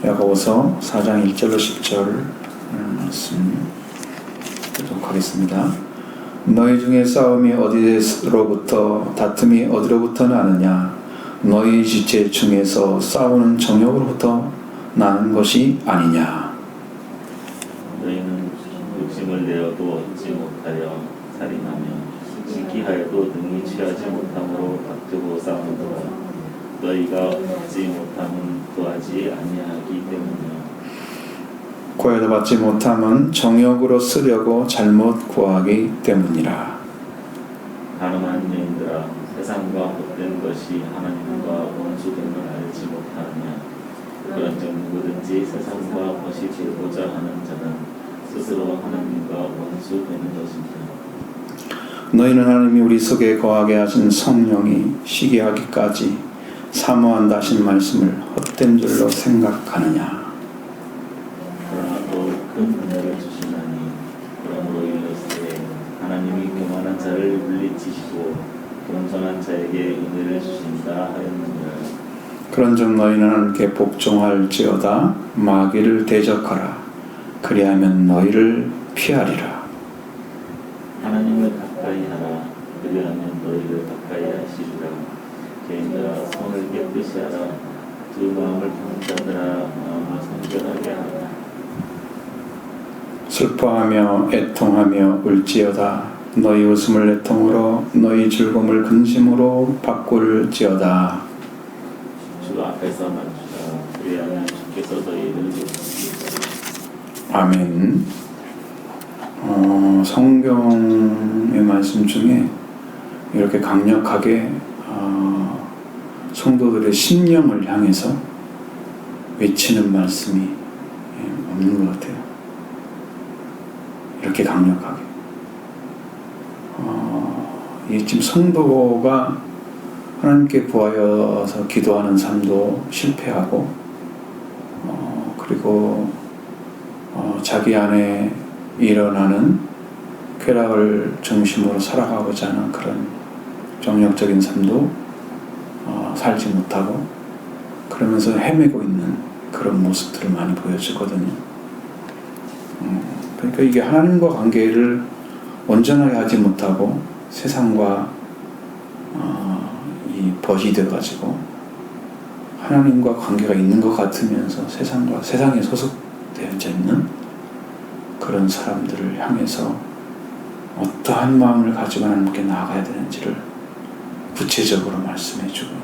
야고보서 4장 1절로 10절 말씀 보도록 하겠습니다. 너희 중에 싸움이 어디로부터 다툼이 어디로부터 나느냐? 너희 지체 중에서 싸우는 정욕으로부터 나는 것이 아니냐? 너희는 욕심을 내어도 얻지 못하여 살인하며 시기하여도 능히 취하지 못함으로 다투고 싸우는도다. 너희가 얻지 못함은 구하지 아니하기 때문이야. 구하여도 받지 못함은 정욕으로 쓰려고 잘못 구하기 때문이라. 가늠한 여인들아, 세상과 헛된 것이 하나님과 원수됨을 알지 못하느냐? 그런즉 누구든지 세상과 것이 되고자 하는 자는 스스로 하나님과 원수되는 것이다. 너희는 하나님이 우리 속에 거하게 하신 성령이 시기하기까지 사모한다 하신 말씀을 헛된 줄로 생각하느냐? 그러나 또 큰 은혜를 주시나니 그러므로 이르시되 하나님이 교만한 자를 물리치시고 겸손한 자에게 은혜를 주신다 하였느니라. 그런즉 너희는 하나님께 복종할지어다. 마귀를 대적하라. 그리하면 너희를 피하리라. 하나님을 가까이 하라. 그리하면 너희를 가까이 하시리라. 죄인들아, 손을 깨끗이 하라. 두 마음을 품은 자들아, 마음을 성결하게 하라. 슬퍼하며 애통하며 울지어다. 너희 웃음을 애통으로 너희 즐거움을 근심으로 바꿀지어다. 주 앞에서 맞추라. 그리하면 주께서 너희를 돕으시리라. 아멘. 성경의 말씀 중에 이렇게 강력하게 성도들의 심령을 향해서 외치는 말씀이 없는 것 같아요. 이렇게 강력하게. 이 지금 성도가 하나님께 구하여서 기도하는 삶도 실패하고, 그리고 자기 안에 일어나는 쾌락을 중심으로 살아가고자 하는 그런 정욕적인 삶도 살지 못하고, 그러면서 헤매고 있는 그런 모습들을 많이 보여주거든요. 그러니까 이게 하나님과 관계를 온전하게 하지 못하고 세상과 이 벗이 되어가지고 하나님과 관계가 있는 것 같으면서 세상에 소속되어져 있는 그런 사람들을 향해서 어떠한 마음을 가지고 하나님께 나아가야 되는지를 구체적으로 말씀해주고,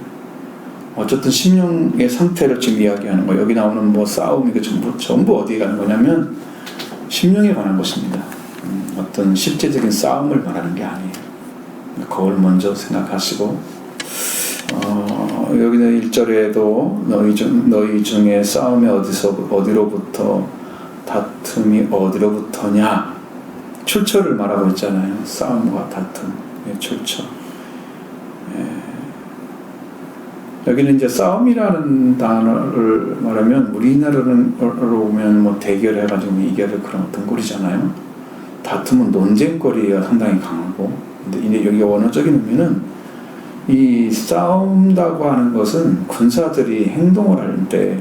어쨌든 심령의 상태를 지금 이야기하는 거, 여기 나오는 뭐 싸움, 이거 전부 어디에 가는 거냐면 심령에 관한 것입니다. 어떤 실제적인 싸움을 말하는 게 아니에요. 그걸 먼저 생각하시고, 여기는 1절에도 너희 중에 싸움이 어디로부터 다툼이 어디로부터냐, 출처를 말하고 있잖아요. 싸움과 다툼의 출처. 여기는 이제 싸움이라는 단어를 말하면 우리나라로 오면 뭐 대결해가지고 이겨를 그런 어떤 꼴이잖아요. 다툼은 논쟁거리가 상당히 강하고, 근데 여기 원어적인 의미는 이 싸운다고 하는 것은 군사들이 행동을 할 때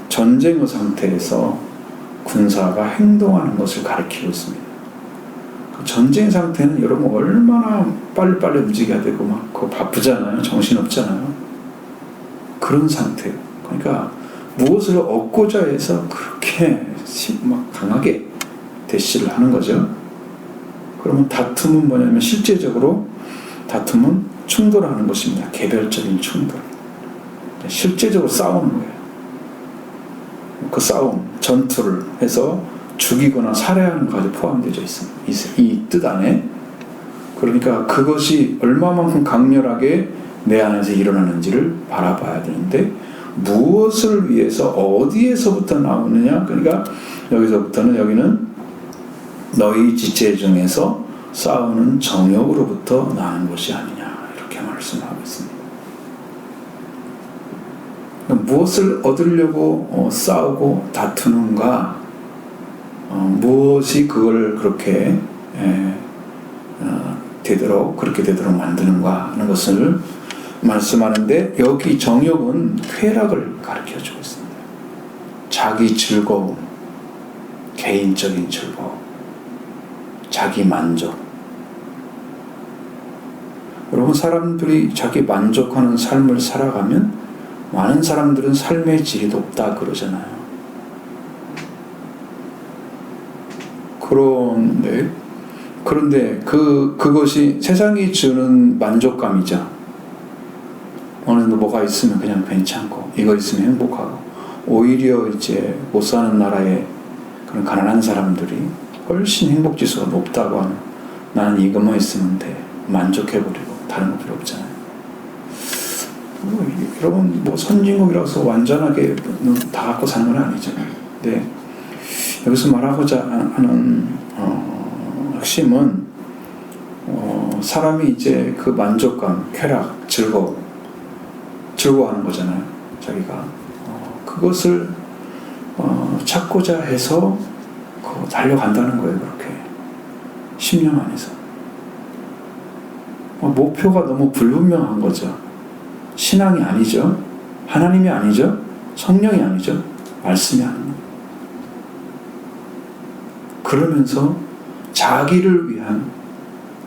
전쟁의 상태에서 군사가 행동하는 것을 가리키고 있습니다. 그 전쟁 상태는 여러분 얼마나 빨리빨리 움직여야 되고 막 그거 바쁘잖아요. 정신없잖아요. 그런 상태예요. 그러니까 무엇을 얻고자 해서 그렇게 막 강하게 대시를 하는 거죠. 그러면 다툼은 뭐냐면 실제적으로 다툼은 충돌하는 것입니다. 개별적인 충돌. 실제적으로 싸우는 거예요. 그 싸움, 전투를 해서 죽이거나 살해하는 것까지 포함되어 있습니다. 이 뜻 안에. 그러니까 그것이 얼마만큼 강렬하게 내 안에서 일어나는지를 바라봐야 되는데, 무엇을 위해서 어디에서부터 나오느냐. 그러니까 여기서부터는, 여기는 너희 지체 중에서 싸우는 정욕으로부터 나는 것이 아니냐, 이렇게 말씀하고 있습니다. 무엇을 얻으려고 싸우고 다투는가, 무엇이 그걸 그렇게 그렇게 되도록 만드는가 하는 것을 말씀하는데, 여기 정욕은 쾌락을 가르쳐주고 있습니다. 자기 즐거움, 개인적인 즐거움, 자기 만족. 여러분, 사람들이 자기 만족하는 삶을 살아가면 많은 사람들은 삶의 질이 높다 그러잖아요. 그런데 그것이 세상이 주는 만족감이죠. 어느 정도 뭐가 있으면 그냥 괜찮고, 이거 있으면 행복하고, 오히려 이제 못 사는 나라의 그런 가난한 사람들이 훨씬 행복지수가 높다고 하는, 나는 이것만 있으면 돼, 만족해버리고 다른 거 필요 없잖아요. 여러분, 뭐 선진국이라서 완전하게 다 갖고 사는 건 아니잖아요. 근데 여기서 말하고자 하는 핵심은 사람이 이제 그 만족감, 쾌락, 즐거워하는 거잖아요. 자기가 그것을 찾고자 해서 달려간다는 거예요. 그렇게 10년 안에서 목표가 너무 불분명한 거죠. 신앙이 아니죠. 하나님이 아니죠. 성령이 아니죠. 말씀이 아닙니다. 그러면서 자기를 위한,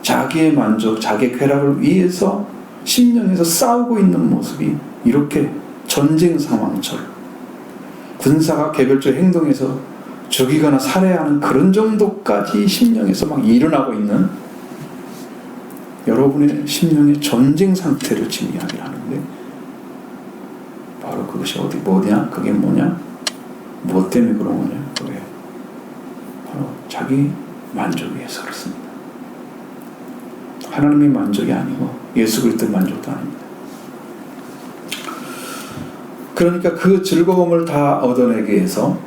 자기의 만족, 자기의 쾌락을 위해서 심령에서 싸우고 있는 모습이 이렇게 전쟁 상황처럼 군사가 개별적 행동에서 죽이거나 살해하는 그런 정도까지 심령에서 막 일어나고 있는 여러분의 심령의 전쟁 상태를 지금 이야기를 하는데, 바로 그것이 뭐냐? 그게 뭐냐? 무엇 때문에 그런 거냐? 그게 바로 자기 만족 위해서 그렇습니다. 하나님의 만족이 아니고 예수 그리스도의 만족도 아닙니다. 그러니까 그 즐거움을 다 얻어내기 위해서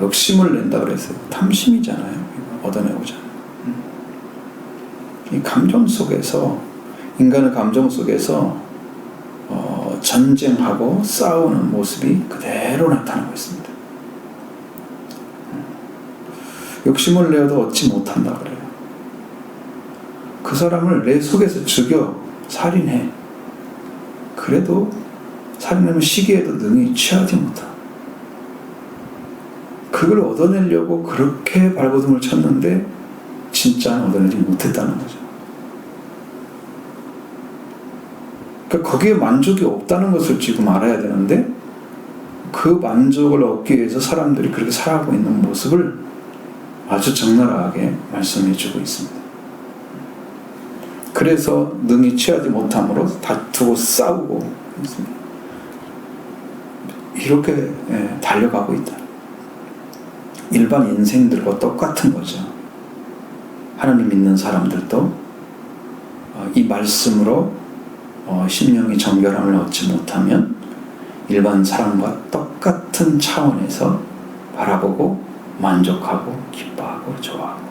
욕심을 낸다 그랬어요. 탐심이잖아요. 얻어내고자. 이 감정 속에서, 인간의 감정 속에서 전쟁하고 싸우는 모습이 그대로 나타나고 있습니다. 욕심을 내어도 얻지 못한다 그래요. 그 사람을 내 속에서 죽여 살인해. 그래도 살인하면 시기에도 능히 취하지 못하. 그걸 얻어내려고 그렇게 발버둥을 쳤는데 진짜는 얻어내지 못했다는 거죠. 그러니까 거기에 만족이 없다는 것을 지금 알아야 되는데, 그 만족을 얻기 위해서 사람들이 그렇게 살아가고 있는 모습을 아주 적나라하게 말씀해 주고 있습니다. 그래서 능히 취하지 못함으로 다투고 싸우고 있습니다. 이렇게 달려가고 있다. 일반 인생들과 똑같은 거죠. 하나님 믿는 사람들도 이 말씀으로 심령의 정결함을 얻지 못하면 일반 사람과 똑같은 차원에서 바라보고 만족하고 기뻐하고 좋아하고,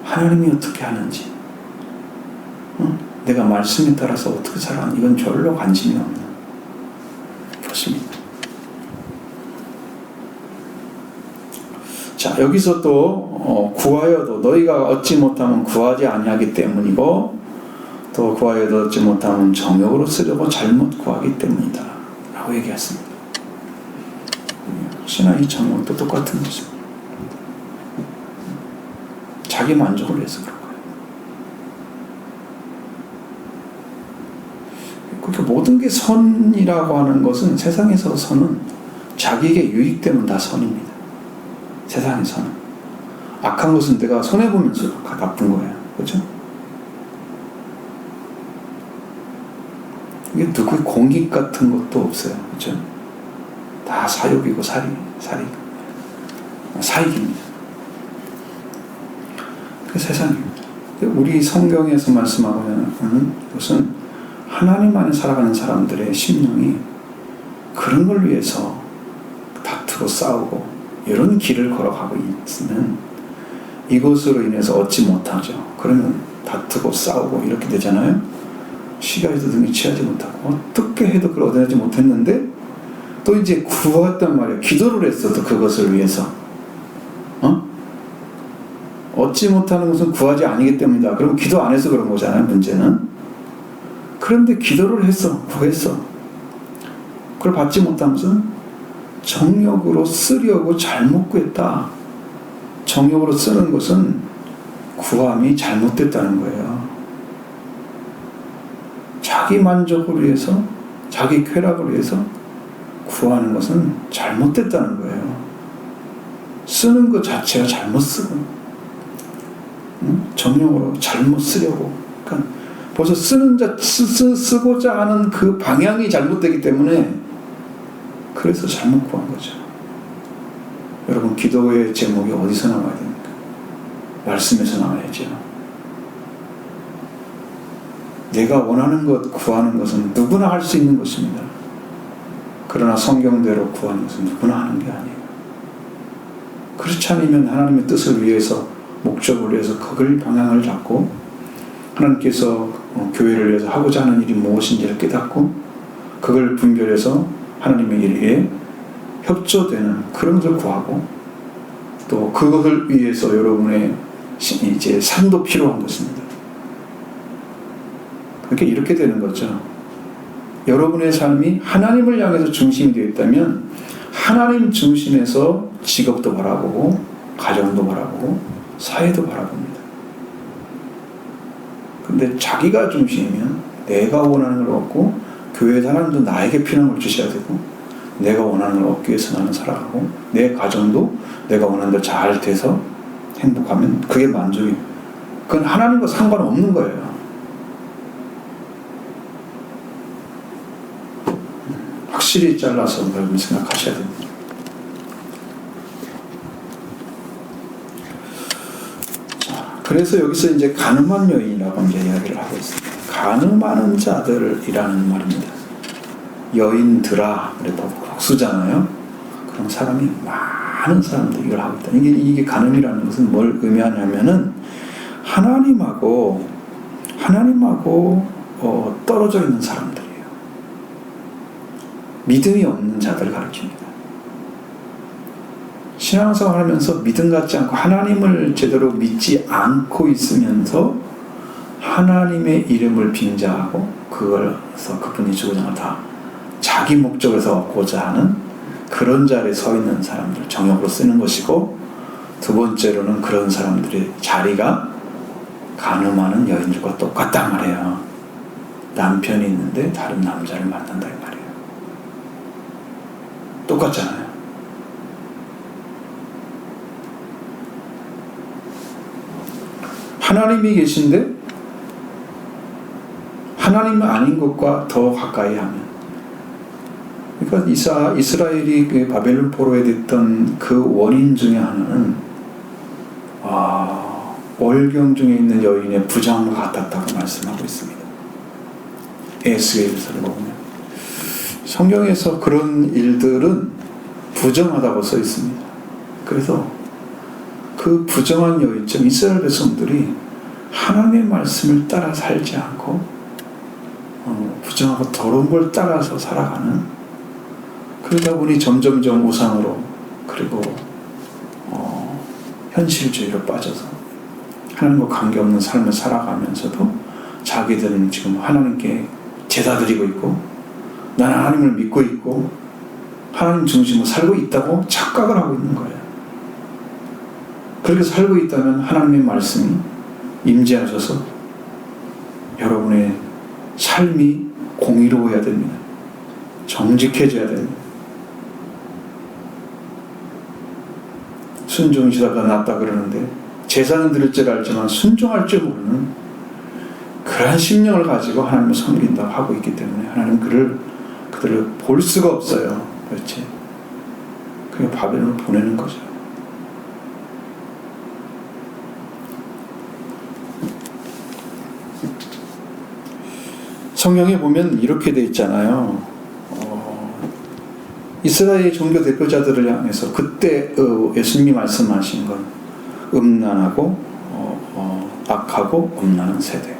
하나님이 어떻게 하는지, 내가 말씀에 따라서 어떻게 살아가는, 이건 별로 관심이 없는 것입니다. 자, 여기서 또 구하여도 너희가 얻지 못하면 구하지 아니하기 때문이고, 또 구하여도 얻지 못하면 정욕으로 쓰려고 잘못 구하기 때문이다 라고 얘기했습니다. 혹시나 이 정욕도 똑같은 것입니다. 자기 만족을 위해서 그런 거예요. 그러니까 모든 게 선이라고 하는 것은, 세상에서 선은 자기에게 유익되면 다 선입니다. 세상에서는. 악한 것은 내가 손해보면서 나쁜 거예요. 그렇죠? 이게 누구의 공익 같은 것도 없어요. 그렇죠? 다 사욕이고 사익입니다. 그 세상입니다. 우리 성경에서 말씀하고 있는 것은 하나님 안에 살아가는 사람들의 심령이 그런 걸 위해서 다투고 싸우고 이런 길을 걸어가고 있으면 이것으로 인해서 얻지 못하죠. 그러면 다투고 싸우고 이렇게 되잖아요. 시가에도 등이 취하지 못하고 어떻게 해도 그걸 얻어내지 못했는데 또 이제 구했단 말이에요. 기도를 했어. 또 그것을 위해서. 얻지 못하는 것은 구하지 아니기 때문이다. 그럼 기도 안 해서 그런 거잖아요. 문제는. 그런데 기도를 했어. 구했어. 그걸 받지 못한 것은 정욕으로 쓰려고 잘못 구했다. 정욕으로 쓰는 것은 구함이 잘못됐다는 거예요. 자기 만족을 위해서, 자기 쾌락을 위해서 구하는 것은 잘못됐다는 거예요. 쓰는 것 자체가 잘못 쓰고, 정욕으로 잘못 쓰려고. 그러니까 벌써 쓰고자 하는 그 방향이 잘못되기 때문에 그래서 잘못 구한 거죠. 여러분, 기도의 제목이 어디서 나와야 됩니까? 말씀에서 나와야죠. 내가 원하는 것 구하는 것은 누구나 할 수 있는 것입니다. 그러나 성경대로 구하는 것은 누구나 하는 게 아니에요. 그렇지 않으면 하나님의 뜻을 위해서, 목적을 위해서 그걸 방향을 잡고 하나님께서 교회를 위해서 하고자 하는 일이 무엇인지를 깨닫고 그걸 분별해서 하나님의 일에 협조되는 그런 것을 구하고, 또 그것을 위해서 여러분의 이제 삶도 필요한 것입니다. 그러니까 이렇게 되는 거죠. 여러분의 삶이 하나님을 향해서 중심이 되어 있다면 하나님 중심에서 직업도 바라보고 가정도 바라보고 사회도 바라봅니다. 근데 자기가 중심이면 내가 원하는 걸 얻고, 교회 사람도 나에게 필요한 걸 주셔야 되고, 내가 원하는 걸 얻기 위해서 나는 살아가고, 내 가정도 내가 원하는 대로 잘 돼서 행복하면 그게 만족이에요. 그건 하나님과 상관없는 거예요. 확실히 잘라서 여러분 생각하셔야 됩니다. 그래서 여기서 이제 가늠한 여인이라고 이제 이야기를 하고 있습니다. 가늠하는 자들이라는 말입니다. 여인들아, 그래도 복수잖아요. 그럼 사람이, 많은 사람들이 이걸 하고 있다. 이게 가늠이라는 것은 뭘 의미하냐면은 하나님하고 떨어져 있는 사람들이에요. 믿음이 없는 자들을 가리킵니다. 신앙생활 하면서 믿음 갖지 않고 하나님을 제대로 믿지 않고 있으면서 하나님의 이름을 빙자하고 그걸서 그분이 주고자 하는 다 자기 목적에서 얻고자 하는 그런 자리에 서 있는 사람들, 정욕으로 쓰는 것이고, 두 번째로는 그런 사람들의 자리가 간음하는 여인들과 똑같단 말이에요. 남편이 있는데 다른 남자를 만난다 이 말이에요. 똑같잖아요. 하나님이 계신데 하나님 아닌 것과 더 가까이 하면, 그러니까 이스라엘이 그 바벨론 포로에 됐던 그 원인 중에 하나는 월경 중에 있는 여인의 부정과 같았다고 말씀하고 있습니다. 에스겔서를 보면 성경에서 그런 일들은 부정하다고 써 있습니다. 그래서 그 부정한 여인처럼 이스라엘 백성들이 하나님의 말씀을 따라 살지 않고 부정하고 더러운 걸 따라서 살아가는, 그러다 보니 점점점 우상으로, 그리고 현실주의로 빠져서 하나님과 관계없는 삶을 살아가면서도 자기들은 지금 하나님께 제사 드리고 있고 나는 하나님을 믿고 있고 하나님 중심으로 살고 있다고 착각을 하고 있는 거예요. 그렇게 살고 있다면 하나님의 말씀이 임재하셔서 여러분의 삶이 공의로워야 됩니다. 정직해져야 됩니다. 순종시다가 낫다 그러는데 제사는 드릴 줄 알지만 순종할 줄 모르는 그러한 심령을 가지고 하나님을 섬긴다고 하고 있기 때문에 하나님 그들을 볼 수가 없어요. 그렇지? 그게 바벨론을 보내는 거죠. 성경에 보면 이렇게 돼 있잖아요. 이스라엘 종교 대표자들을 향해서 그때 예수님이 말씀하신 건 음란하고 악하고 음란한 세대.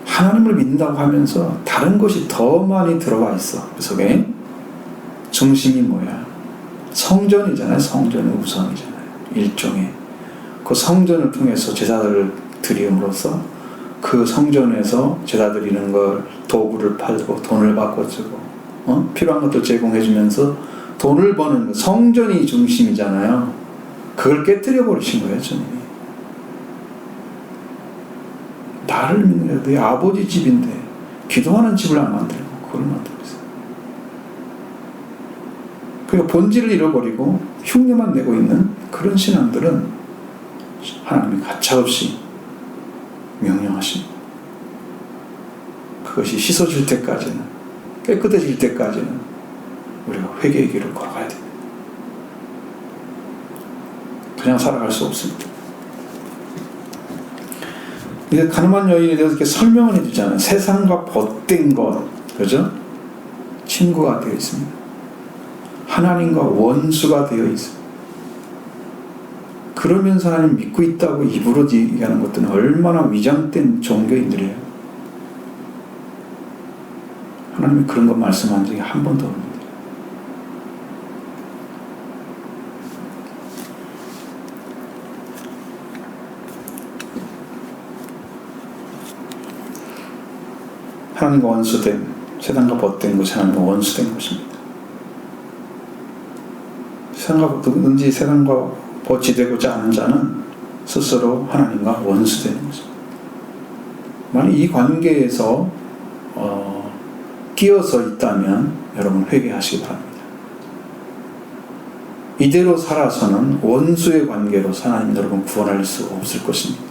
하나님을 믿는다고 하면서 다른 것이 더 많이 들어와 있어. 그 속에 중심이 뭐야? 성전이잖아요. 성전은 우상이잖아요. 일종의 그 성전을 통해서 제사들을 드림으로써 그 성전에서 제사 드리는 걸 도구를 팔고 돈을 바꿔주고 필요한 것도 제공해주면서 돈을 버는 거, 성전이 중심이잖아요. 그걸 깨뜨려 버리신 거예요, 주님이. 나를 믿는 내 아버지 집인데 기도하는 집을 안 만들고 그걸 만들고 있어요. 그러니까 본질을 잃어버리고 흉내만 내고 있는 그런 신앙들은 하나님이 가차없이 명령하십니다. 그것이 씻어질 때까지는, 깨끗해질 때까지는 우리가 회개의 길을 걸어가야 됩니다. 그냥 살아갈 수 없습니다. 이제 가늠한 여인에 대해서 이렇게 설명을 해주잖아요. 세상과 벗된 것, 그죠? 친구가 되어 있습니다. 하나님과 원수가 되어 있습니다. 그러면서 하나님 믿고 있다고 입으로 얘기하는 것들은 얼마나 위장된 종교인들이에요. 하나님이 그런 거 말씀한 적이 한 번도 없는데. 하나님과 원수된, 세상과 벗된 것이 하나님과 원수된 것입니다. 누구든지 세상과 벗이 되고자 하는 자는 스스로 하나님과 원수되는 것입니다. 만약 이 관계에서 끼어서 있다면 여러분 회개하시기 바랍니다. 이대로 살아서는 원수의 관계로 하나님 여러분 구원할 수 없을 것입니다.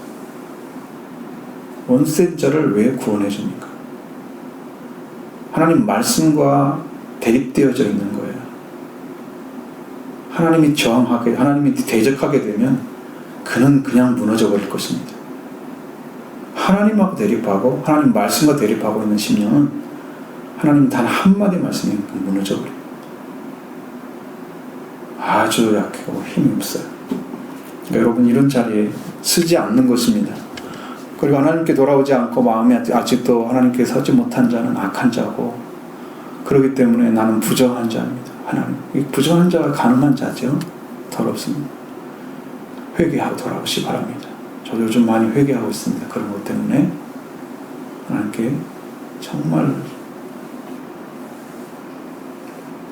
원수된 자를 왜 구원해 줍니까? 하나님 말씀과 대립되어져 있는 거예요. 하나님이 저항하게, 하나님이 대적하게 되면 그는 그냥 무너져 버릴 것입니다. 하나님하고 대립하고 하나님 말씀과 대립하고 있는 심령은 하나님 단 한마디 말씀이 무너져 버립니다. 아주 약하고 힘이 없어요. 그러니까 여러분 이런 자리에 쓰지 않는 것입니다. 그리고 하나님께 돌아오지 않고 마음이 아직도 하나님께 서지 못한 자는 악한 자고, 그렇기 때문에 나는 부정한 자입니다. 하나님, 이 부정한 자가 가늠한 자죠. 더럽습니다. 회개하고 돌아오시 바랍니다. 저도 요즘 많이 회개하고 있습니다. 그런 것 때문에 하나님께 정말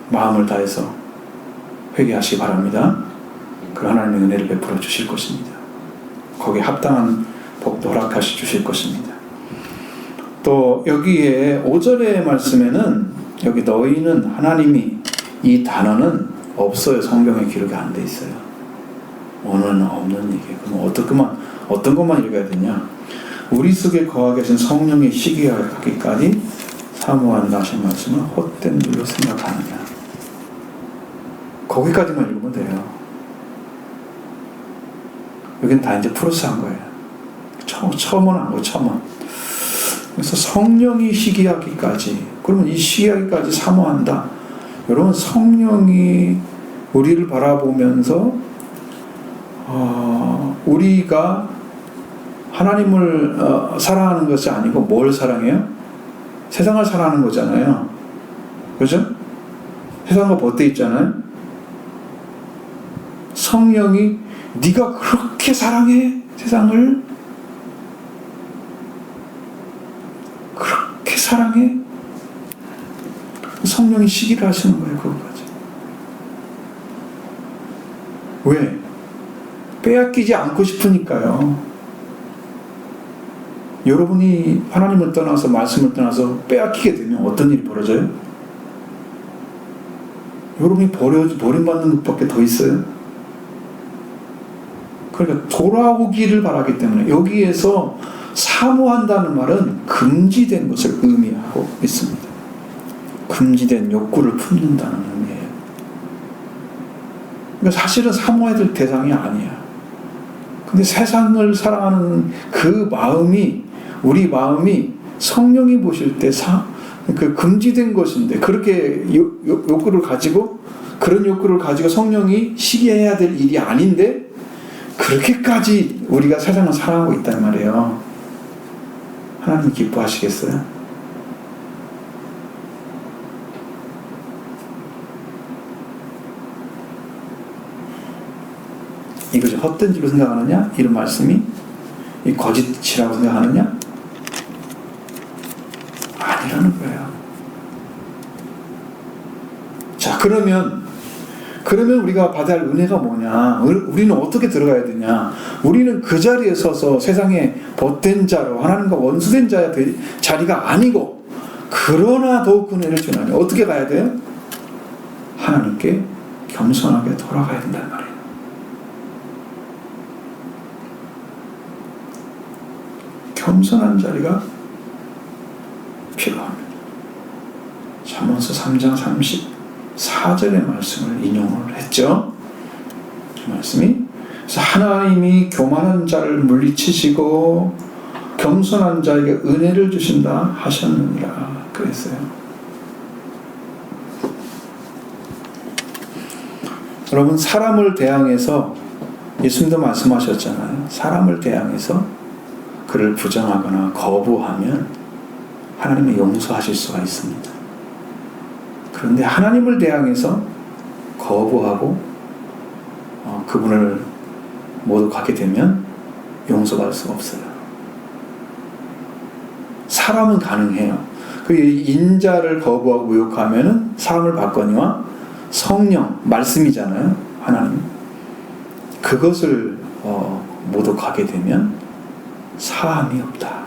마음을 다해서 회개하시기 바랍니다. 그 하나님의 은혜를 베풀어 주실 것입니다. 거기에 합당한 복도 허락하시 주실 것입니다. 또 여기에 5절의 말씀에는 여기 너희는 하나님이, 이 단어는 없어요. 성경에 기록이 안 돼 있어요. 오는 없는 얘기. 그럼 어떤 것만 읽어야 되냐? 우리 속에 거하 계신 성령의 시기하기까지 사모한다 하신 말씀을 헛된 줄로 생각하느냐. 거기까지만 읽으면 돼요. 여기는 다 이제 플러스한 거예요. 첨언 한 거예요. 첨언. 그래서 성령이 시기하기까지, 그러면 이 시기하기까지 사모한다. 여러분 성령이 우리를 바라보면서 우리가 하나님을 사랑하는 것이 아니고 뭘 사랑해요? 세상을 사랑하는 거잖아요. 그죠? 세상과 벗대 있잖아요. 성령이 네가 그렇게 사랑해? 세상을 그렇게 사랑해? 성령이 시기를 하시는 거예요. 그것까지. 왜? 빼앗기지 않고 싶으니까요. 여러분이 하나님을 떠나서 말씀을 떠나서 빼앗기게 되면 어떤 일이 벌어져요? 여러분이 버림받는 것밖에 더 있어요? 그러니까 돌아오기를 바라기 때문에 여기에서 사모한다는 말은 금지된 것을 의미하고 있습니다. 금지된 욕구를 품는다는 의미예요. 그러니까 사실은 사모해야 될 대상이 아니야. 근데 세상을 사랑하는 그 마음이, 우리 마음이 성령이 보실 때 그 금지된 것인데, 그렇게 욕구를 가지고, 그런 욕구를 가지고 성령이 시기해야 될 일이 아닌데 그렇게까지 우리가 세상을 사랑하고 있단 말이에요. 하나님 기뻐하시겠어요? 이것이 헛된 줄로 생각하느냐? 이런 말씀이 이 거짓이라고 생각하느냐? 아니라는 거예요. 그러면 우리가 받아야 할 은혜가 뭐냐? 우리는 어떻게 들어가야 되냐? 우리는 그 자리에 서서 세상에 벗된 자로 하나님과 원수된 자야 될 자리가 아니고, 그러나 더욱 은혜를 주나니 어떻게 가야 돼요? 하나님께 겸손하게 돌아가야 된단 말이에요. 겸손한 자리가 필요합니다. 잠언서 3장 34절의 말씀을 인용을 했죠. 그 말씀이, 그래서 하나님이 교만한 자를 물리치시고 겸손한 자에게 은혜를 주신다 하셨느니라 그랬어요. 여러분, 사람을 대항해서, 예수님도 말씀하셨잖아요. 사람을 대항해서 그를 부정하거나 거부하면 하나님이 용서하실 수가 있습니다. 그런데 하나님을 대항해서 거부하고 그분을 모독하게 되면 용서받을 수가 없어요. 사람은 가능해요. 그 인자를 거부하고 모욕하면은 사람을 받거니와 성령, 말씀이잖아요. 하나님. 그것을 모독하게 되면 사함이 없다.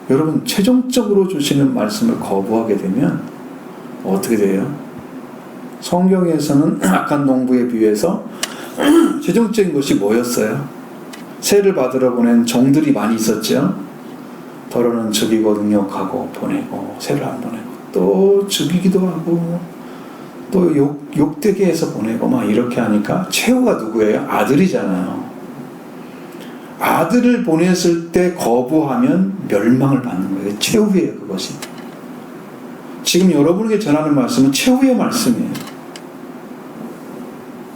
여러분, 최종적으로 주시는 말씀을 거부하게 되면 어떻게 돼요? 성경에서는 악한 농부에 비유해서 최종적인 것이 뭐였어요? 세를 받으러 보낸 종들이 많이 있었죠. 더러는 죽이고 능욕하고 보내고, 세를 안 보내고 또 죽이기도 하고 또 욕되게 해서 보내고 막 이렇게 하니까 최후가 누구예요? 아들이잖아요. 아들을 보냈을 때 거부하면 멸망을 받는 거예요. 최후예요, 그것이. 지금 여러분에게 전하는 말씀은 최후의 말씀이에요.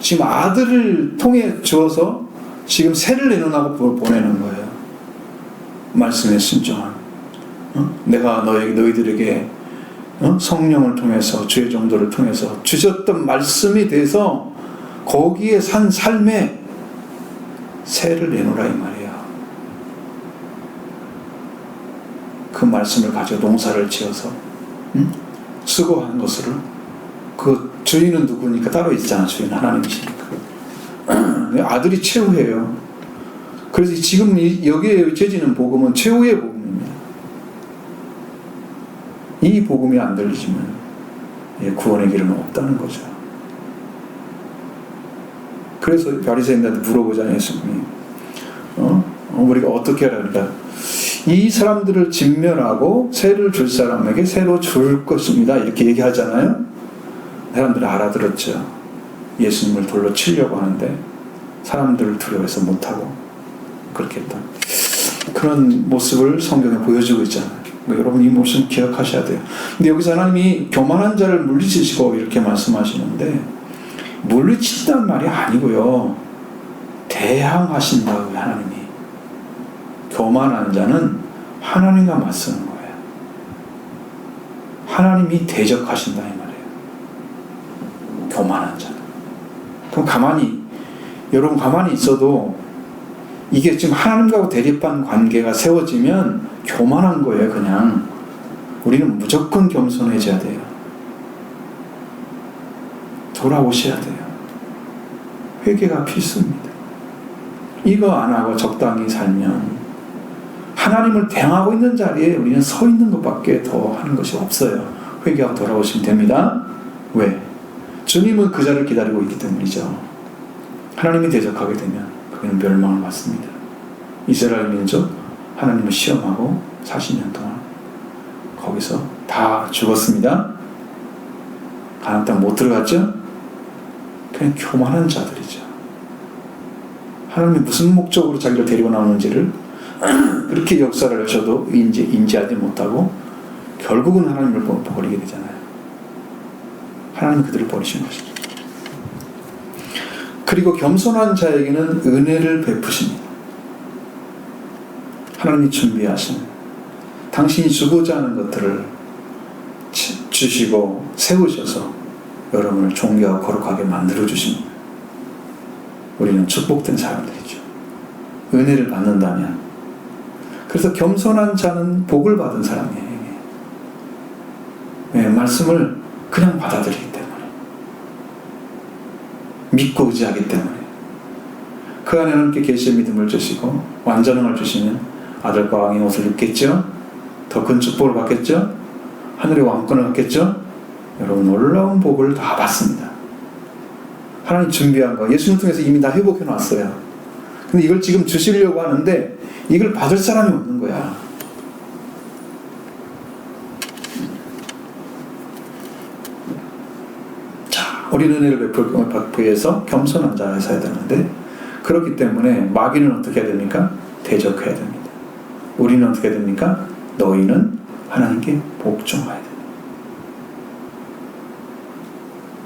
지금 아들을 통해 주어서 지금 세를 내놓으라고 보내는 거예요. 말씀에 순종한. 내가 너희들에게 성령을 통해서, 주의 정도를 통해서 주셨던 말씀이 돼서 거기에 산 삶에 세를 내놓으라 이 말이에요. 그 말씀을 가지고 농사를 지어서 수고한 것으로, 그 주인은 누구니까 따로 있잖아. 주인 하나님이시니까. 아들이 최후예요. 그래서 지금 여기에 제지는 복음은 최후의 복음입니다. 이 복음이 안 들리지만 구원의 길은 없다는 거죠. 그래서 바리새인들한테 물어보잖아요, 예수님이. 우리가 어떻게 하라 그러니까, 이 사람들을 진멸하고 세를 줄 사람에게 세로 줄 것입니다. 이렇게 얘기하잖아요. 사람들이 알아들었죠. 예수님을 돌로 치려고 하는데 사람들을 두려워해서 못하고 그렇게 했던 그런 모습을 성경에 보여주고 있잖아요. 여러분, 이 모습 기억하셔야 돼요. 근데 여기서 하나님이 교만한 자를 물리치시고 이렇게 말씀하시는데, 물리친다는 말이 아니고요, 대항하신다고요. 하나님이 교만한 자는 하나님과 맞서는 거예요. 하나님이 대적하신다 이 말이에요. 교만한 자는. 그럼 여러분 가만히 있어도 이게 지금 하나님과 대립한 관계가 세워지면 교만한 거예요. 그냥 우리는 무조건 겸손해져야 돼요. 돌아오셔야 돼요. 회개가 필수입니다. 이거 안 하고 적당히 살면 하나님을 대항하고 있는 자리에 우리는 서 있는 것밖에 더 하는 것이 없어요. 회개하고 돌아오시면 됩니다. 왜? 주님은 그 자를 기다리고 있기 때문이죠. 하나님이 대적하게 되면 그는 멸망을 받습니다. 이스라엘 민족 하나님을 시험하고 40년 동안 거기서 다 죽었습니다. 가나안 땅 못 들어갔죠? 그냥 교만한 자들이죠. 하나님이 무슨 목적으로 자기를 데리고 나오는지를 그렇게 역사를 하셔도 인지하지 못하고 결국은 하나님을 버리게 되잖아요. 하나님 그들을 버리신 것이죠. 그리고 겸손한 자에게는 은혜를 베푸십니다. 하나님이 준비하신 당신이 주고자 하는 것들을 주시고 세우셔서 여러분을 존귀하고 거룩하게 만들어주십니다. 우리는 축복된 사람들이죠. 은혜를 받는다면. 그래서 겸손한 자는 복을 받은 사람이에요. 말씀을 그냥 받아들이기 때문에, 믿고 의지하기 때문에, 그 안에 함께 계시의 믿음을 주시고 완전함을 주시면 아들과 왕의 옷을 입겠죠? 더 큰 축복을 받겠죠? 하늘의 왕권을 받겠죠? 여러분, 놀라운 복을 다 받습니다. 하나님 준비한 거 예수님 통해서 이미 다 회복해 놨어요. 근데 이걸 지금 주시려고 하는데 이걸 받을 사람이 없는 거야. 자, 우리는 은혜를 베풀기 위해서 겸손한 자에 서야 되는데, 그렇기 때문에 마귀는 어떻게 해야 됩니까? 대적해야 됩니다. 우리는 어떻게 해야 됩니까? 너희는 하나님께 복종해야 됩니다.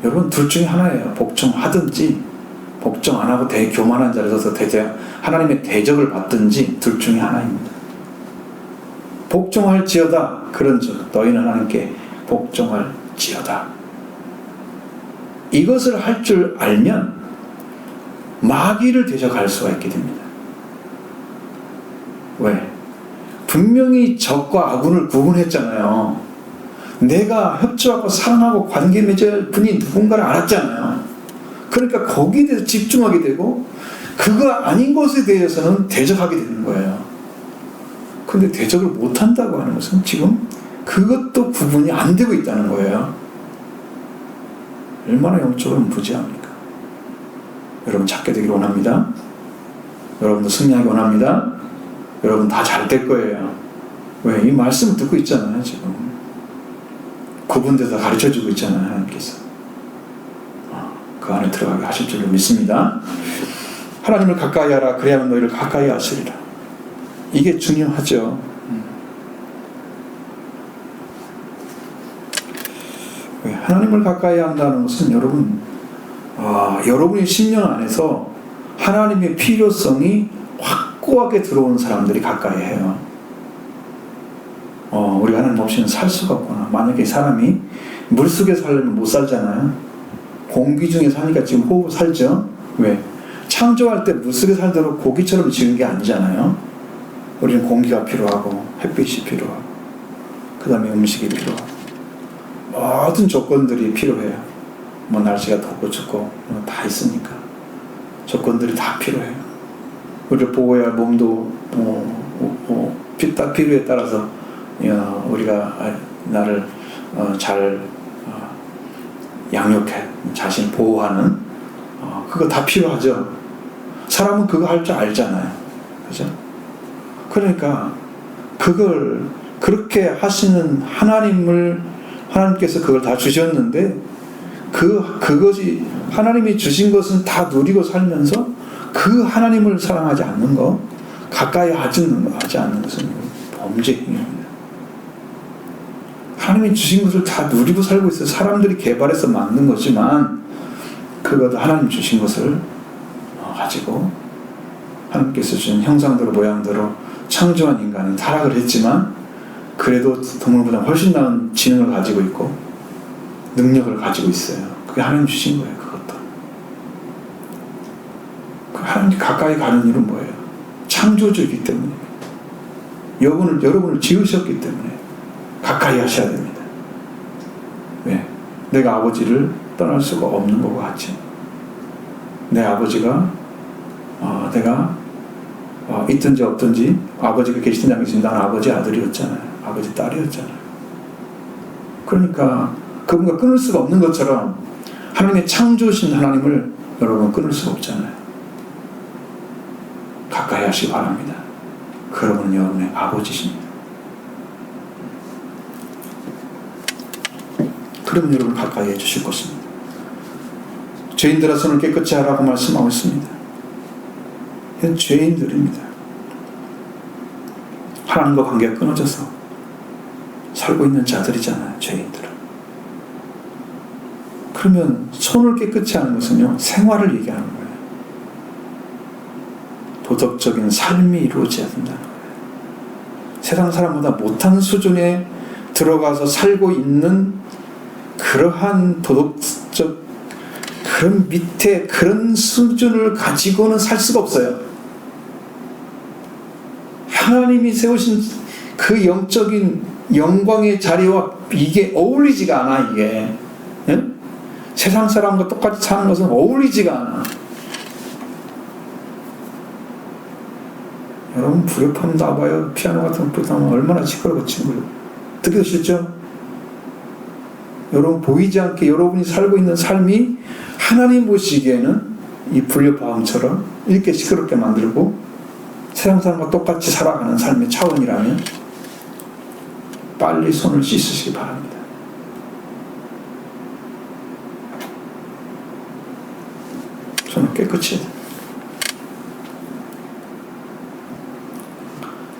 여러분, 둘 중에 하나예요. 복종하든지 복종 안 하고 교만한 자리에 서서 하나님의 대적을 받든지, 둘 중에 하나입니다. 복종할지어다. 그런즉 너희는 하나님께 복종할지어다. 이것을 할 줄 알면 마귀를 대적할 수가 있게 됩니다. 왜? 분명히 적과 아군을 구분했잖아요. 내가 협조하고 사랑하고 관계 맺을 분이 누군가를 알았잖아요. 그러니까 거기에 대해서 집중하게 되고, 그거 아닌 것에 대해서는 대적하게 되는 거예요. 근데 대적을 못한다고 하는 것은 지금 그것도 구분이 안 되고 있다는 거예요. 얼마나 영적으로 무지합니까? 여러분, 찾게 되기를 원합니다. 여러분도 승리하기 원합니다. 여러분 다 잘 될 거예요. 왜? 이 말씀을 듣고 있잖아요. 지금 구분돼서 가르쳐주고 있잖아요. 하나님께서 그 안에 들어가게 하실 줄을 믿습니다. 하나님을 가까이 하라. 그래야만 너희를 가까이 하시리라. 이게 중요하죠. 왜? 하나님을 가까이 한다는 것은 여러분의 심령 안에서 하나님의 필요성이 확고하게 들어온 사람들이 가까이 해요. 우리가 하나님 없이는 살 수가 없구나. 만약에 사람이 물속에 살려면 못 살잖아요. 공기 중에 사니까 지금 호흡 살죠. 왜? 창조할 때 물속에 살도록 고기처럼 지은 게 아니잖아요. 우리는 공기가 필요하고 햇빛이 필요하고 그 다음에 음식이 필요하고 모든 조건들이 필요해요. 뭐 날씨가 덥고 춥고 다 있으니까 조건들이 다 필요해요. 우리를 보호해야 할 몸도 필요에 따라서 우리가 나를 잘 양육해 자신을 보호하는 그거 다 필요하죠. 사람은 그거 할 줄 알잖아요. 그죠? 그러니까 그걸 그렇게 하시는 하나님께서 그걸 다 주셨는데 그것이 하나님이 주신 것은 다 누리고 살면서 그 하나님을 사랑하지 않는 것, 가까이 하지 않는 것은 범죄 행위입니다. 하나님이 주신 것을 다 누리고 살고 있어요. 사람들이 개발해서 만든 거지만 그것도 하나님 주신 것을 가지고 하나님께서 주신 형상대로 모양대로 창조한 인간은 타락을 했지만 그래도 동물보다 훨씬 나은 지능을 가지고 있고 능력을 가지고 있어요. 그게 하나님 주신 거예요. 그것도. 하나님 가까이 가는 이유는 뭐예요? 창조주이기 때문에. 여러분을 지으셨기 때문에 가까이 하셔야 됩니다. 왜? 내가 아버지를 떠날 수가 없는 것 같죠. 내 아버지가 내가 있든지 없든지 아버지가 계시든지 안 계시든지 나는 아버지 아들이었잖아요. 아버지 딸이었잖아요. 그러니까 그분과 끊을 수가 없는 것처럼 하나님의 창조신 하나님을 여러분 끊을 수가 없잖아요. 가까이 하시기 바랍니다. 그러분은 여러분의 아버지십니다. 그러면 여러분 가까이 해주실 것입니다. 죄인들아 손을 깨끗이 하라고 말씀하고 있습니다. 이건 죄인들입니다. 하나님과 관계가 끊어져서 살고 있는 자들이잖아요. 죄인들은. 그러면 손을 깨끗이 하는 것은요, 생활을 얘기하는 거예요. 도덕적인 삶이 이루어져야 된다는 거예요. 세상 사람보다 못한 수준에 들어가서 살고 있는 그러한 도덕적 그런 밑에 그런 수준을 가지고는 살 수가 없어요. 하나님이 세우신 그 영적인 영광의 자리와 이게 어울리지가 않아. 이게 예? 세상 사람과 똑같이 사는 것은 어울리지가 않아. 여러분 불협화음 나봐요. 피아노 같은 거 불협화음 얼마나 시끄러워 친구들. 듣기도 싫죠? 여러분 보이지 않게 여러분이 살고 있는 삶이 하나님 보시기에는 이 불협화음처럼 이렇게 시끄럽게 만들고 세상 사람과 똑같이 살아가는 삶의 차원이라면 빨리 손을 씻으시기 바랍니다. 손을 깨끗이 해야 됩니다.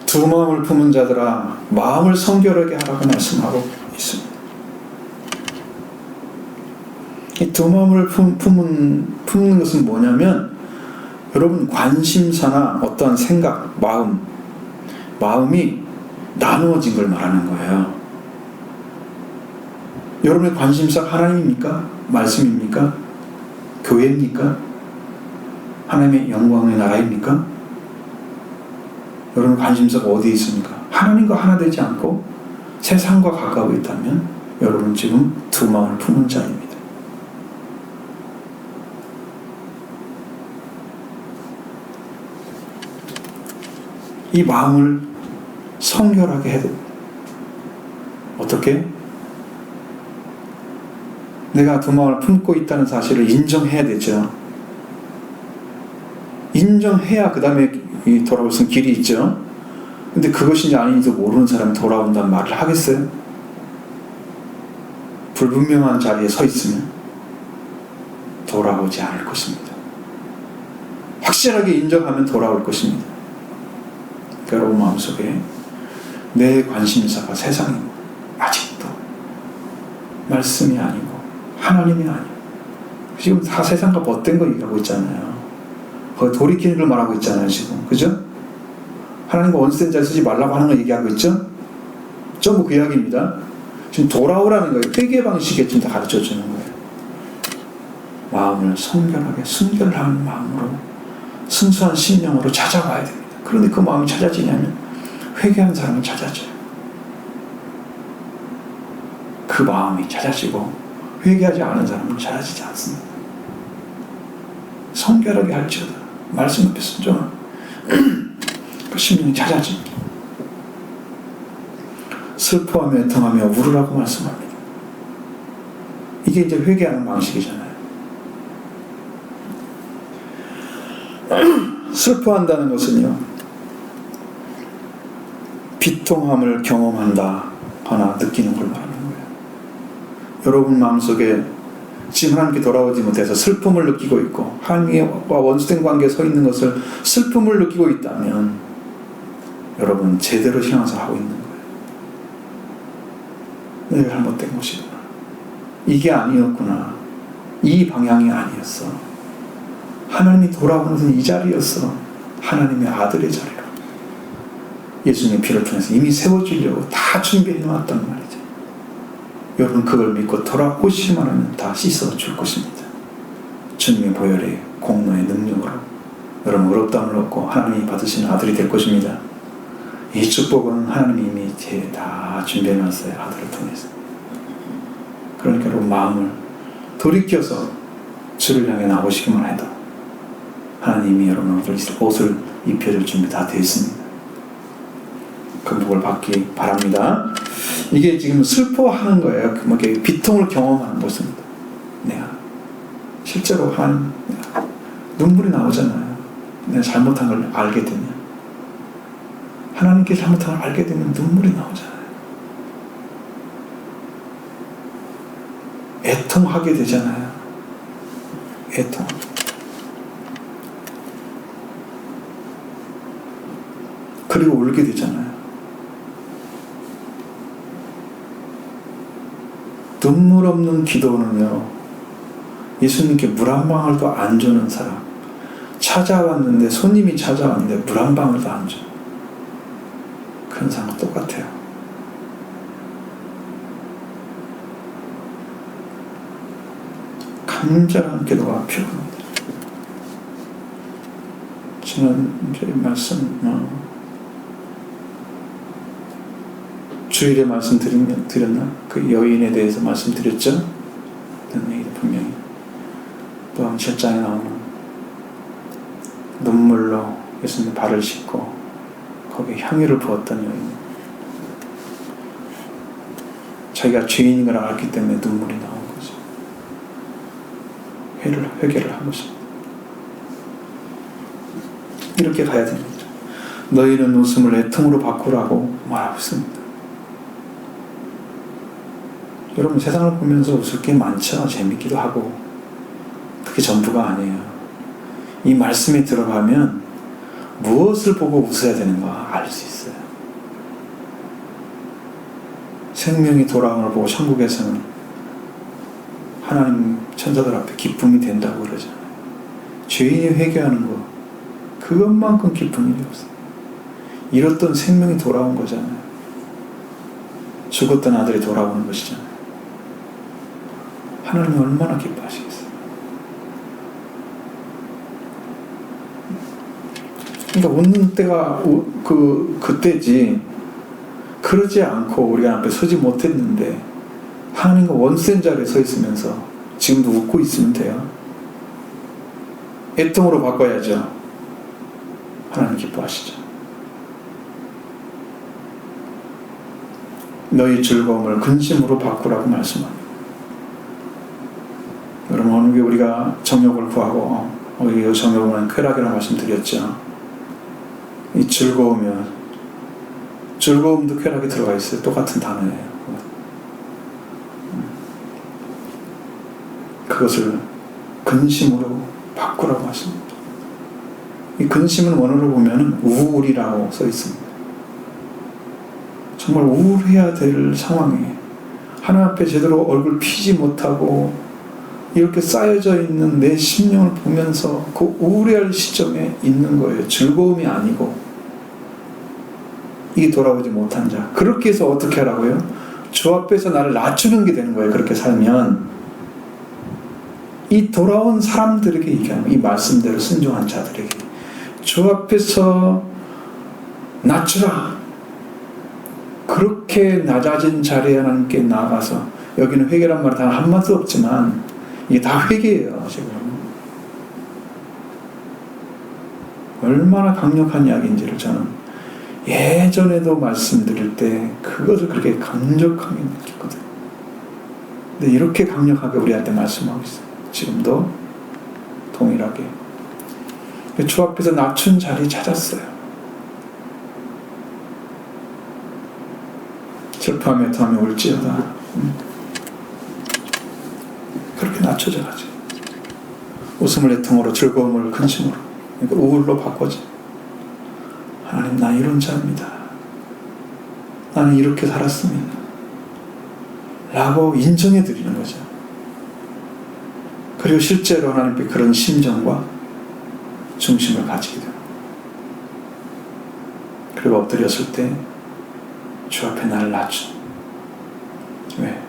두 마음을 품은 자들아 마음을 성결하게 하라고 말씀하고 있습니다. 이 두 마음을 품는 것은 뭐냐면 여러분 관심사나 어떠한 생각, 마음이 나누어진 걸 말하는 거예요. 여러분의 관심사 하나님입니까? 말씀입니까? 교회입니까? 하나님의 영광의 나라입니까? 여러분 관심사가 어디에 있습니까? 하나님과 하나 되지 않고 세상과 가까워 있다면 여러분 지금 두 마음을 품은 자입니다. 이 마음을 성결하게 해야 됩니다. 어떻게? 내가 두 마음을 품고 있다는 사실을 인정해야 되죠. 인정해야 그 다음에 돌아올 수 있는 길이 있죠. 근데 그것인지 아닌지도 모르는 사람이 돌아온다는 말을 하겠어요? 불분명한 자리에 서 있으면 돌아오지 않을 것입니다. 확실하게 인정하면 돌아올 것입니다. 여러분 마음속에 내 관심사가 세상이고 아직도 말씀이 아니고 하나님이 아니고 지금 다 세상과 벗된 거 얘기하고 있잖아요. 거의 돌이키는 걸 말하고 있잖아요 지금. 그죠? 하나님과 원수된 자리 쓰지 말라고 하는 거 얘기하고 있죠? 전부 그 이야기입니다. 지금 돌아오라는 거예요. 회개 방식에 지금 다 가르쳐 주는 거예요. 마음을 성결하게 순결한 마음으로 순수한 심령으로 찾아와야 됩니다. 그런데 그 마음이 찾아지냐면 회개한 사람은 찾아져요. 그 마음이 찾아지고 회개하지 않은 사람은 찾아지지 않습니다. 성결하게 할지어다 말씀 앞에 순종하면 그 심령이 찾아집니다. 슬퍼하며 애통하며 울으라고 말씀합니다. 이게 이제 회개하는 방식이잖아요. 슬퍼한다는 것은요 비통함을 경험한다 하나 느끼는 걸 말하는 거예요. 여러분 마음속에 지금 하나님께 돌아오지 못해서 슬픔을 느끼고 있고 하나님과 원수된 관계에 서 있는 것을 슬픔을 느끼고 있다면 여러분 제대로 신앙생활 하고 있는 거예요. 내가 잘못된 것이구나. 이게 아니었구나. 이 방향이 아니었어. 하나님이 돌아오는 것은 이 자리였어. 하나님의 아들의 자리로. 예수님의 피를 통해서 이미 세워주려고 다 준비해 놨단 말이죠. 여러분 그걸 믿고 돌아오시기만 하면 다 씻어줄 것입니다. 주님의 보혈의 공로의 능력으로 여러분 의롭다함을 얻고 하나님이 받으시는 아들이 될 것입니다. 이 축복은 하나님이 이미 다 준비해 놨어요. 아들을 통해서. 그러니까 여러분 마음을 돌이켜서 주를 향해 나오시기만 해도 하나님이 여러분 옷을 입혀줄 준비 다 되어 있습니다. 그 복을 받기 바랍니다. 이게 지금 슬퍼하는 거예요. 비통을 경험하는 것입니다. 내가 실제로 눈물이 나오잖아요. 내가 잘못한 걸 알게 되면 하나님께 잘못한 걸 알게 되면 눈물이 나오잖아요. 애통하게 되잖아요. 애통. 그리고 울게 되잖아요. 눈물 없는 기도는요, 예수님께 물 한 방울도 안 주는 사람, 찾아왔는데, 손님이 찾아왔는데 물 한 방울도 안 줘. 그런 사람과 똑같아요. 간절한 기도가 필요합니다. 지난주에 말씀, 주일에 말씀드렸나? 그 여인에 대해서 말씀드렸죠? 그런 얘기도 분명히 또한 7장에 나오는 눈물로 예수님의 발을 씻고 거기에 향유를 부었던 여인, 자기가 죄인인 걸 알았기 때문에 눈물이 나온 거죠. 회개를 한 것입니다. 이렇게 가야 됩니다. 너희는 웃음을 애통으로 바꾸라고 말하고 있습니다. 여러분, 세상을 보면서 웃을 게 많죠. 재밌기도 하고. 그게 전부가 아니에요. 이 말씀에 들어가면 무엇을 보고 웃어야 되는가 알 수 있어요. 생명이 돌아오는 걸 보고 천국에서는 하나님 천사들 앞에 기쁨이 된다고 그러잖아요. 죄인이 회개하는 거, 그것만큼 기쁜 일이 없어요. 잃었던 생명이 돌아온 거잖아요. 죽었던 아들이 돌아오는 것이잖아요. 하나님이 얼마나 기뻐하시겠어요. 그러니까 웃는 때가 그때지, 그러지 않고 우리가 앞에 서지 못했는데 하나님과 원센 자리에 서 있으면서 지금도 웃고 있으면 돼요. 애통으로 바꿔야죠. 하나님 기뻐하시죠. 너희 즐거움을 근심으로 바꾸라고 말씀합니다. 여러분, 어느 게 우리가 정욕을 구하고 이 정욕은 쾌락이라고 말씀드렸죠. 이 즐거움도 쾌락이 들어가 있어요. 똑같은 단어예요. 그것을 근심으로 바꾸라고 하십니다. 이 근심은 원어로 보면 우울이라고 써 있습니다. 정말 우울해야 될 상황이에요. 하나님 앞에 제대로 얼굴 피지 못하고 이렇게 쌓여져 있는 내 심령을 보면서 그 우울해할 시점에 있는 거예요. 즐거움이 아니고. 이게 돌아오지 못한 자. 그렇게 해서 어떻게 하라고요? 주 앞에서 나를 낮추는 게 되는 거예요. 그렇게 살면 이 돌아온 사람들에게 얘기하는 거예요. 이 말씀대로 순종한 자들에게 주 앞에서 낮추라. 그렇게 낮아진 자리에 하나님께 나아가서, 여기는 회개란 말이 단 한마디도 없지만 이게 다 회개예요. 지금 얼마나 강력한 이야기인지를 저는 예전에도 말씀드릴 때 그것을 그렇게 강력하게 느꼈거든요. 근데 이렇게 강력하게 우리한테 말씀하고 있어요. 지금도 동일하게 주 앞에서 낮춘 자리 찾았어요. 슬퍼하며 애통하며 울지어다. 그렇게 낮춰져 가지고 웃음을 애통으로, 즐거움을 근심으로, 그러니까 우울로 바꿔줘. 하나님, 나 이런 자입니다. 나는 이렇게 살았습니다. 라고 인정해 드리는 거죠. 그리고 실제로 하나님께 그런 심정과 중심을 가지게 됩니다. 그리고 엎드렸을 때 주 앞에 나를 낮춰. 왜?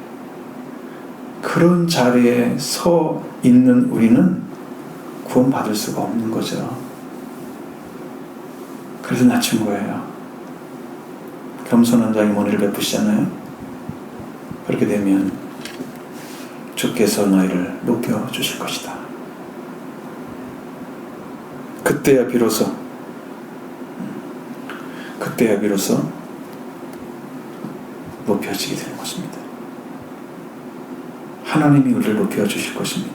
그런 자리에 서 있는 우리는 구원받을 수가 없는 거죠. 그래서 낮춘 거예요. 겸손한 자에게 머리를 베푸시잖아요. 그렇게 되면 주께서 너희를 높여주실 것이다. 그때야 비로소 높여지게 되는 것입니다. 하나님이 우리를 높여주실 것입니다.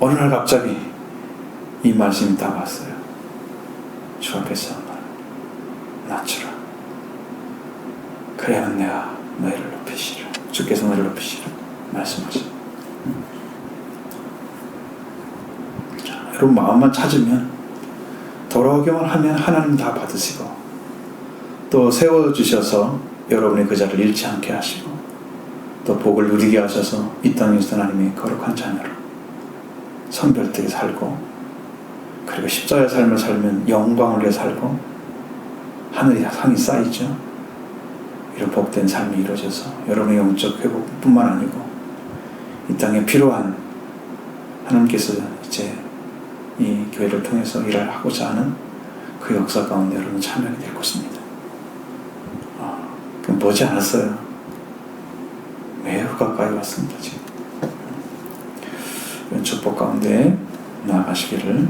어느 날 갑자기 이 말씀이 딱 왔어요. 주 앞에서 낮추라. 그래야만 내가 너희를 높이시라. 주께서 너희를 높이시라 말씀하시죠. 자, 여러분, 마음만 찾으면, 돌아오기만 하면 하나님 다 받으시고, 또 세워주셔서 여러분의 그 자리를 잃지 않게 하시고, 또 복을 누리게 하셔서 이 땅에서 하나님의 거룩한 자녀로 성별되게 살고, 그리고 십자가의 삶을 살면 영광을 위해 살고 하늘의 상이 쌓이죠. 이런 복된 삶이 이루어져서 여러분의 영적 회복뿐만 아니고 이 땅에 필요한, 하나님께서 이제 이 교회를 통해서 일을 하고자 하는 그 역사 가운데 여러분 참여하게 될 것입니다. 보지 않았어요. 매우 가까이 왔습니다. 지금 이런 축복 가운데 나아가시기를